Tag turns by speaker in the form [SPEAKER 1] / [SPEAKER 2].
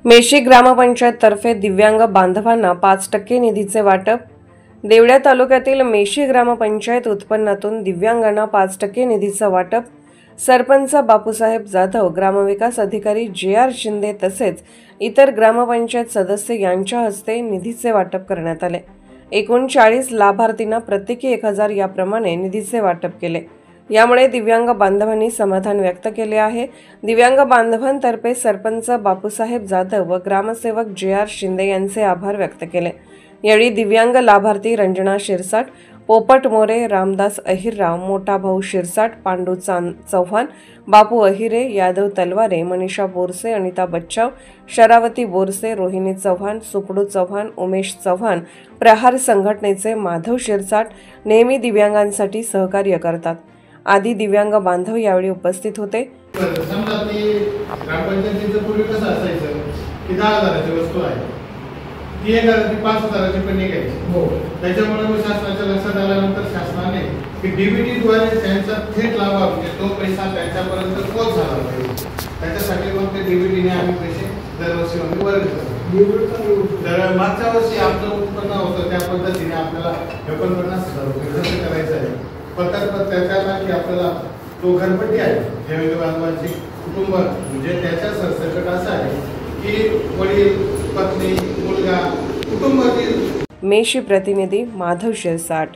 [SPEAKER 1] मेशी ग्रामपंचायत तर्फे दिव्यांग बांधवांना 5% निधीचे वाटप। देवळ्या तालुक्यातील मेशी ग्रामपंचायत उत्पन्नातून दिव्यांगांना 5% निधीचं वाटप। सरपंच बापूसाहेब जाधव, ग्रामविकास अधिकारी JR शिंदे तसेच इतर ग्रामपंचायत सदस्य यांच्या हस्ते निधीचे वाटप करण्यात आले। एकूण 40 लाभार्थींना प्रत्येकी 1000 याप्रमाणे निधीचे वाटप केले। यामुळे दिव्यांग बांधवांनी समाधान व्यक्त केले आहे। दिव्यांग बांधवांतर्फे सरपंच बापूसाहेब जाधव व ग्रामसेवक JR शिंदे यांचे आभार व्यक्त केले। यावेळी दिव्यांग लाभार्थी रंजना शिरसाट, पोपट मोरे, रामदास अहिरराव, मोठा भाऊ शिरसाट, पांडू चव्हाण, बापू अहिरे, यादव तलवारे, मनीषा बोरसे, अनिता बच्चाव, शरावती बोरसे, रोहिणी चव्हाण, सुपडू चव्हाण, उमेश चव्हाण, प्रहार संघटनेचे माधव शिरसाट नेहमी दिव्यांगांसाठी सहकार्य करतात आदी दिव्यांग बांधव यावेळी उपस्थित होते।
[SPEAKER 2] समजा ती ग्रामपंचायतीचं पूर्वी कसं असायचं की 10,000ची वस्तू आहे ती 5,000ची पण निघायची। त्याच्यामुळे मग शासनाच्या लक्षात आल्यानंतर शासनाने की DBT-द्वारे त्यांचा थेट लाभ म्हणजे तो पैसा त्यांच्यापर्यंत पोहोच झाला पाहिजे। त्याच्यासाठी मग ते DBT-ने आम्ही पैसे दरवर्षी आम्ही वर्ग करतो। तर मागच्या वर्षी आपलं उत्पन्न होतं त्या पद्धतीने आपल्याला 49,000 रुपये खर्च करायचा आहे। त्याच्याला की आपल्याला तो घरपट्टी आहे दिव्यांग बांधवांची कुटुंब म्हणजे त्याच्या सरसकट असं आहे की वडील, पत्नी, मुलगा, कुटुंबातील।
[SPEAKER 1] मेशी प्रतिनिधी माधव शिरसाट।